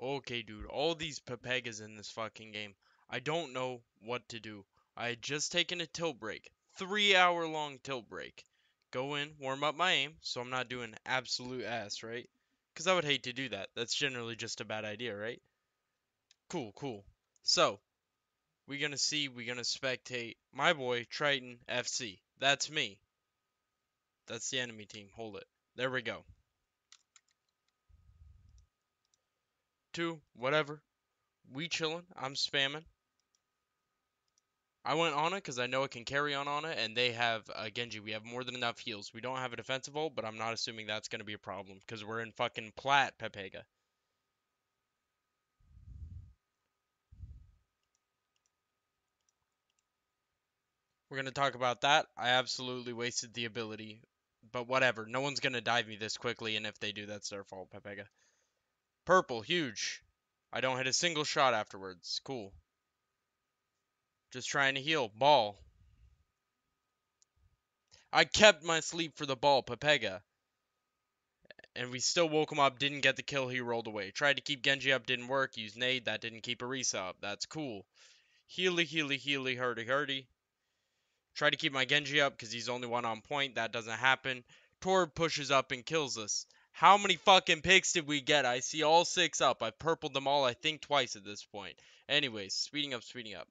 Okay, dude, all these Pepegas in this fucking game. I don't know what to do. I had just taken a tilt break. 3 hour long tilt break. Go in, warm up my aim, so I'm not doing absolute ass, right? Because I would hate to do that. That's generally just a bad idea, right? Cool, cool. So, we're gonna spectate my boy, Triton FC. That's me. That's the enemy team. Hold it. There we go. Two, whatever. We chillin'. I'm spamming. I went Ana because I know it can carry on Ana, and they have Genji. We have more than enough heals. We don't have a defensive ult, but I'm not assuming that's going to be a problem because we're in fucking plat Pepega. We're going to talk about that. I absolutely wasted the ability, but whatever. No one's going to dive me this quickly, and if they do, that's their fault, Pepega. Purple, huge. I don't hit a single shot afterwards. Cool. Just trying to heal. Ball. I kept my sleep for the ball, Pepega. And we still woke him up, didn't get the kill, he rolled away. Tried to keep Genji up, didn't work, used nade, that didn't keep Orisa up. That's cool. Healy, healy, healy, hurdy, hurdy. Try to keep my Genji up because he's only one on point, that doesn't happen. Torb pushes up and kills us. How many fucking picks did we get? I see all 6 up. I've purpled them all, I think, twice at this point. Anyways, speeding up, speeding up.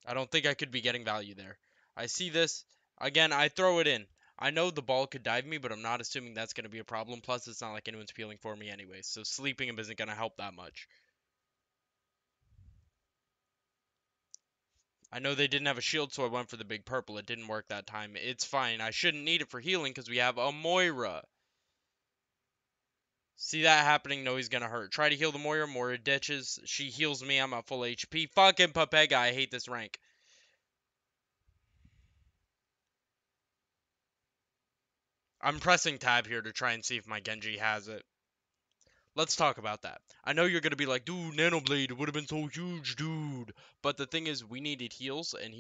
I don't think I could be getting value there. I see this. Again, I throw it in. I know the ball could dive me, but I'm not assuming that's going to be a problem. Plus, it's not like anyone's peeling for me anyway, so sleeping him isn't going to help that much. I know they didn't have a shield, so I went for the big purple. It didn't work that time. It's fine. I shouldn't need it for healing because we have a Moira. See that happening? No, he's going to hurt. Try to heal the Moira. Moira ditches. She heals me. I'm at full HP. Fucking Pepega. I hate this rank. I'm pressing tab here to try and see if my Genji has it. Let's talk about that. I know you're gonna be like, dude, Nanoblade would have been so huge, dude. But the thing is, we needed heals, and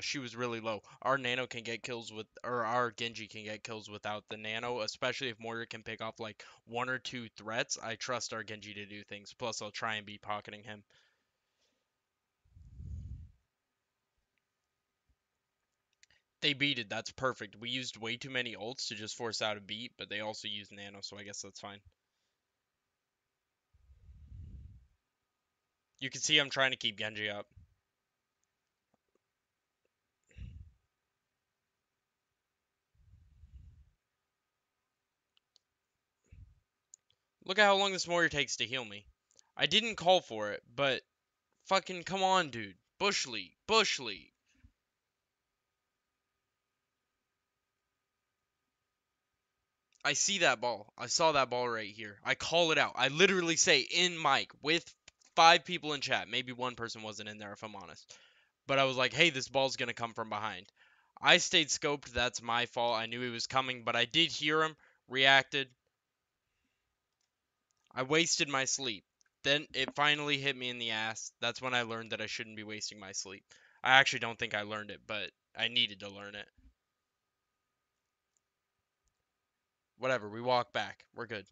she was really low. Our Nano can get kills with, or our Genji can get kills without the Nano, especially if Moira can pick off like 1 or 2 threats. I trust our Genji to do things. Plus, I'll try and be pocketing him. They beated. That's perfect. We used way too many ults to just force out a beat, but they also used Nano, so I guess that's fine. You can see I'm trying to keep Genji up. Look at how long this Moira takes to heal me. I didn't call for it, but fucking come on, dude. Bushly. Bushly. I see that ball. I saw that ball right here. I call it out. I literally say in mic with 5 people in chat. Maybe one person wasn't in there if I'm honest. But I was like, hey, this ball's going to come from behind. I stayed scoped. That's my fault. I knew he was coming, but I did hear him. Reacted. I wasted my sleep. Then it finally hit me in the ass. That's when I learned that I shouldn't be wasting my sleep. I actually don't think I learned it, but I needed to learn it. Whatever, we walk back. We're good.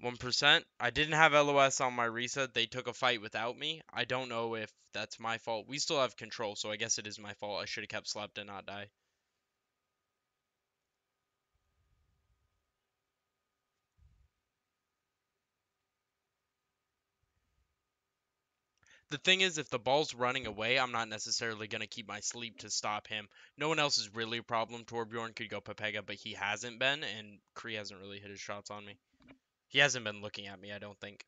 1%. I didn't have LOS on my reset. They took a fight without me. I don't know if that's my fault. We still have control, so I guess it is my fault. I should have kept slept and not die. The thing is, if the ball's running away, I'm not necessarily going to keep my sleep to stop him. No one else is really a problem. Torbjorn could go Pepega, but he hasn't been, and Kree hasn't really hit his shots on me. He hasn't been looking at me, I don't think.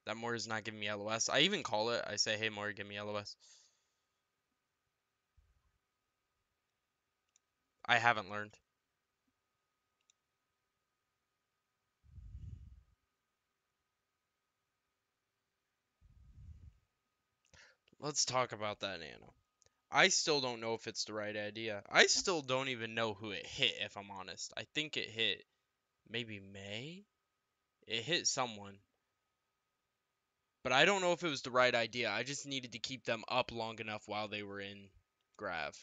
That Moira's not giving me LOS. I even call it. I say, hey, Moira, give me LOS. I haven't learned. Let's talk about that Nano. I still don't know if it's the right idea. I still don't even know who it hit, if I'm honest. I think it hit maybe May? It hit someone. But I don't know if it was the right idea. I just needed to keep them up long enough while they were in Grav.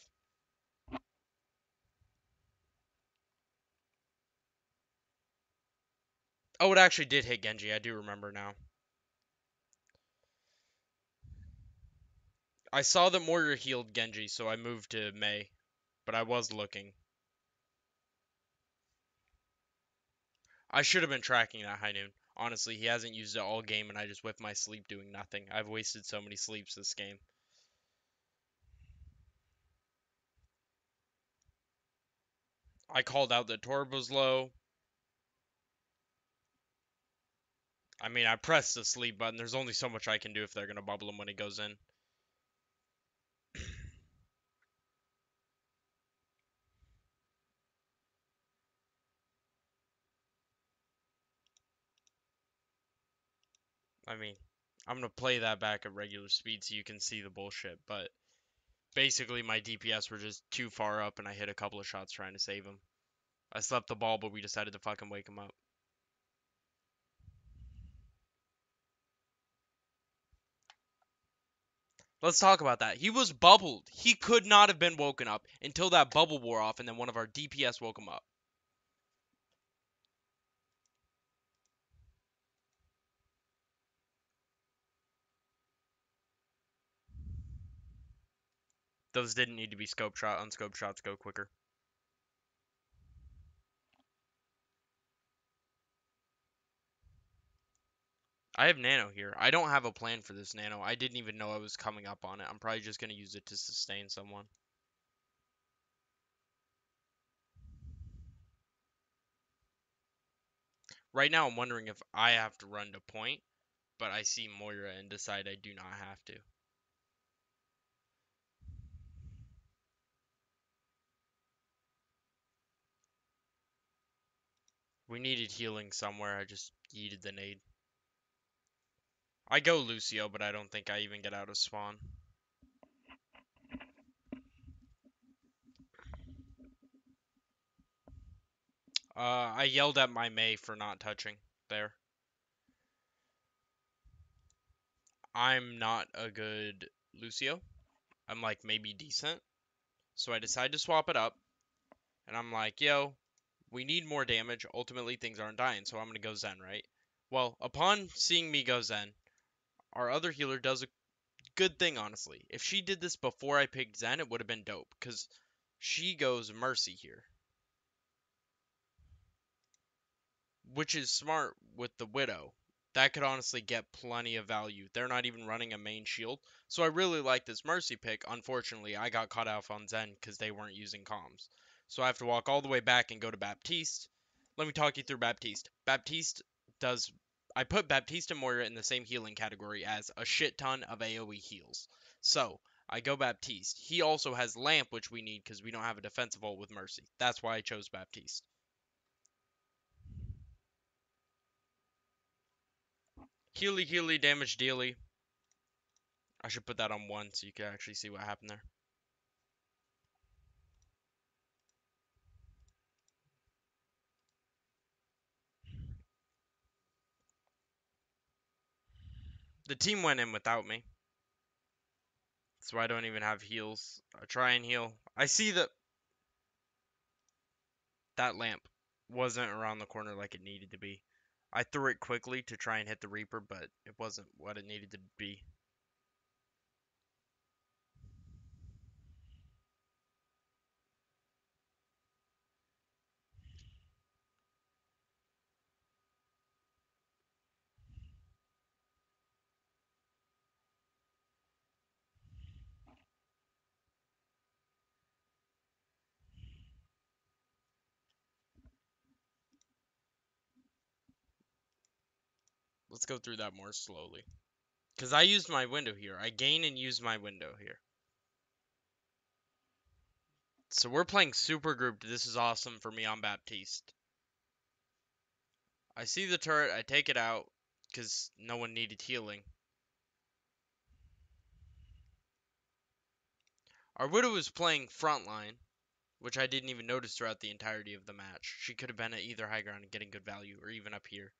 Oh, it actually did hit Genji. I do remember now. I saw that Moira healed Genji, so I moved to Mei. But I was looking. I should have been tracking that high noon. Honestly, he hasn't used it all game, and I just whiffed my sleep doing nothing. I've wasted so many sleeps this game. I called out that Torb was low. I mean, I pressed the sleep button. There's only so much I can do if they're going to bubble him when he goes in. I mean, I'm going to play that back at regular speed so you can see the bullshit, but basically my DPS were just too far up and I hit a couple of shots trying to save him. I slept the ball, but we decided to fucking wake him up. Let's talk about that. He was bubbled. He could not have been woken up until that bubble wore off and then one of our DPS woke him up. Those didn't need to be scope shot. Unscope shots go quicker. I have nano here. I don't have a plan for this nano. I didn't even know I was coming up on it. I'm probably just going to use it to sustain someone. Right now, I'm wondering if I have to run to point, but I see Moira and decide I do not have to. We needed healing somewhere. I just yeeted the nade. I go Lucio, but I don't think I even get out of spawn. I yelled at my Mei for not touching there. I'm not a good Lucio. I'm like maybe decent. So I decide to swap it up. And I'm like, yo, we need more damage. Ultimately, things aren't dying. So I'm going to go Zen, right? Well, upon seeing me go Zen, our other healer does a good thing, honestly. If she did this before I picked Zen, it would have been dope. Because she goes Mercy here. Which is smart with the Widow. That could honestly get plenty of value. They're not even running a main shield. So I really like this Mercy pick. Unfortunately, I got caught out on Zen because they weren't using comms. So I have to walk all the way back and go to Baptiste. Let me talk you through Baptiste. Baptiste does... I put Baptiste and Moira in the same healing category as a shit ton of AoE heals. So, I go Baptiste. He also has Lamp, which we need because we don't have a defensive ult with Mercy. That's why I chose Baptiste. Healy, healy, damage dealy. I should put that on 1 so you can actually see what happened there. The team went in without me. So I don't even have heals. I try and heal. I see that lamp wasn't around the corner like it needed to be. I threw it quickly to try and hit the Reaper, but it wasn't what it needed to be. Let's go through that more slowly. Because I used my window here. I gain and use my window here. So we're playing super grouped. This is awesome for me on Baptiste. I see the turret. I take it out because no one needed healing. Our Widow was playing frontline, which I didn't even notice throughout the entirety of the match. She could have been at either high ground and getting good value, or even up here.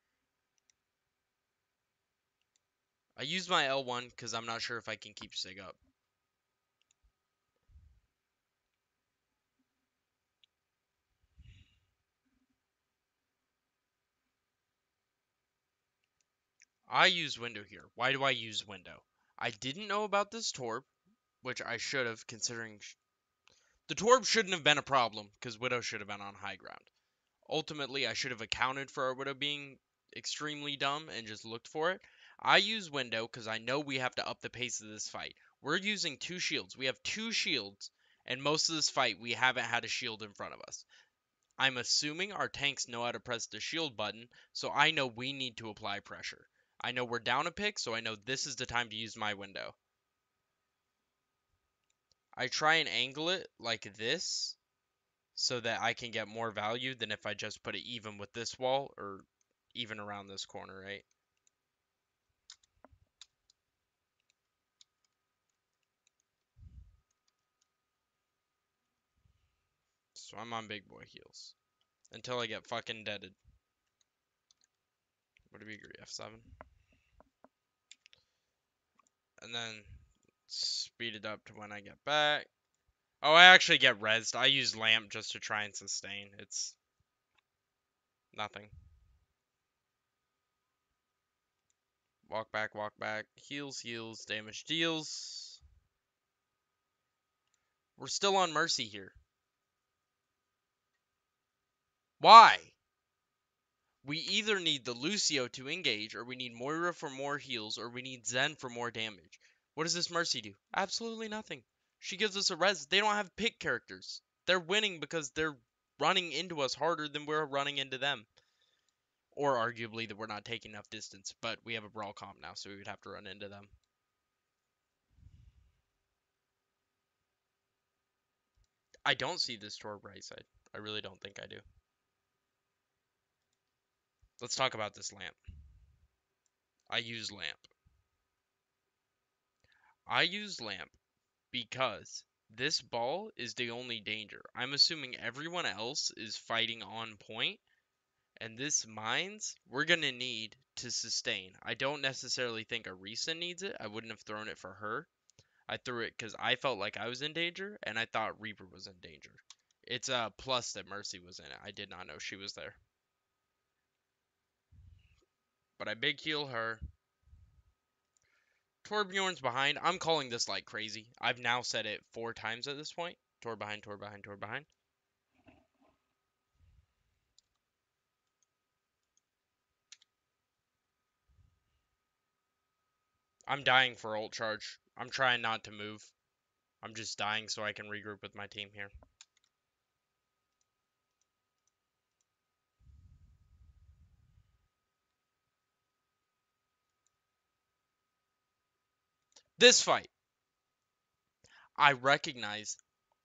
I use my L1 because I'm not sure if I can keep Sig up. I use window here. Why do I use window? I didn't know about this Torb, which I should have, considering the Torb shouldn't have been a problem because Widow should have been on high ground. Ultimately, I should have accounted for our Widow being extremely dumb and just looked for it. I use window because I know we have to up the pace of this fight. We're using 2 shields. We have 2 shields, and most of this fight we haven't had a shield in front of us. I'm assuming our tanks know how to press the shield button, so I know we need to apply pressure. I know we're down a pick, so I know this is the time to use my window. I try and angle it like this so that I can get more value than if I just put it even with this wall or even around this corner, right? So I'm on big boy heels until I get fucking deaded. What do we agree? F7. And then speed it up to when I get back. Oh, I actually get rezzed. I use lamp just to try and sustain. It's nothing. Walk back. Heals, heals, damage deals. We're still on Mercy here. Why? We either need the Lucio to engage, or we need Moira for more heals, or we need Zen for more damage. What does this Mercy do? Absolutely nothing. She gives us a res. They don't have pick characters. They're winning because they're running into us harder than we're running into them. Or arguably that we're not taking enough distance, but we have a brawl comp now, so we would have to run into them. I don't see this Torb right side. I really don't think I do. Let's talk about this lamp. I use lamp. I use lamp because this ball is the only danger. I'm assuming everyone else is fighting on point, and this mines we're gonna need to sustain. I don't necessarily think Arisa needs it. I wouldn't have thrown it for her. I threw it because I felt like I was in danger, and I thought Reaper was in danger. It's a plus that Mercy was in it. I did not know she was there. But I big heal her. Torbjorn's behind. I'm calling this like crazy. I've now said it 4 times at this point. Tor behind, Tor behind, Tor behind. I'm dying for ult charge. I'm trying not to move. I'm just dying so I can regroup with my team here. This fight, I recognize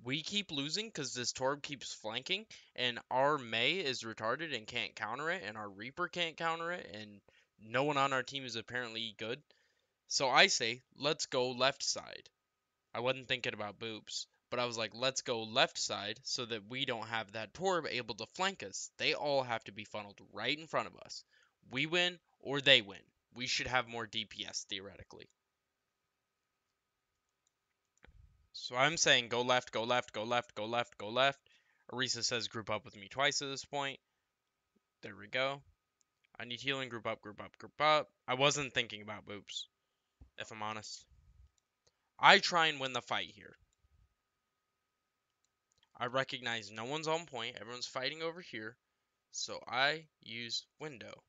we keep losing because this Torb keeps flanking, and our Mei is retarded and can't counter it, and our Reaper can't counter it, and no one on our team is apparently good. So I say, let's go left side. I wasn't thinking about boobs, but I was like, let's go left side so that we don't have that Torb able to flank us. They all have to be funneled right in front of us. We win or they win. We should have more DPS theoretically. So I'm saying go left, go left, go left, go left, go left. Arisa says group up with me twice at this point. There we go. I need healing, group up, group up, group up. I wasn't thinking about boobs, if I'm honest. I try and win the fight here. I recognize no one's on point. Everyone's fighting over here. So I use window.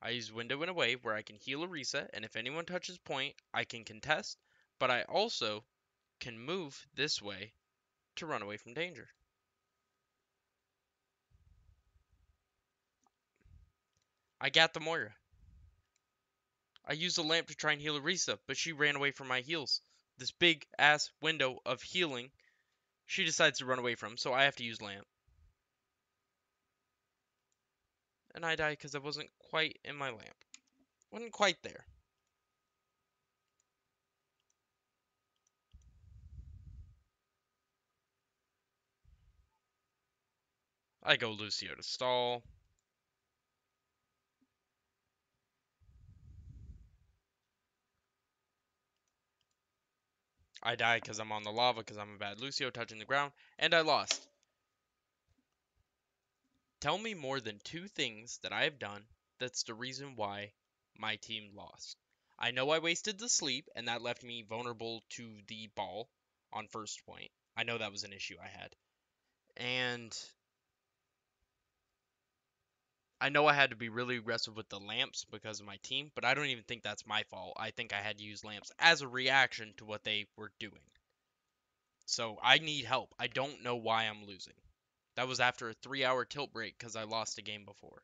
I use window in a way where I can heal a reset, and if anyone touches point, I can contest, but I also can move this way to run away from danger. I got the Moira. I used a lamp to try and heal Arisa, but she ran away from my heals. This big ass window of healing, she decides to run away from, so I have to use lamp. And I die because I wasn't quite in my lamp. Wasn't quite there. I go Lucio to stall. 。I died because I'm on the lava because I'm a bad Lucio touching the ground, and I lost. Tell me more than two things that I have done that's the reason why my team lost. I know I wasted the sleep, and that left me vulnerable to the ball on first point. I know that was an issue I had. And I know I had to be really aggressive with the lamps because of my team, but I don't even think that's my fault. I think I had to use lamps as a reaction to what they were doing. So I need help. I don't know why I'm losing. That was after a 3-hour tilt break because I lost a game before.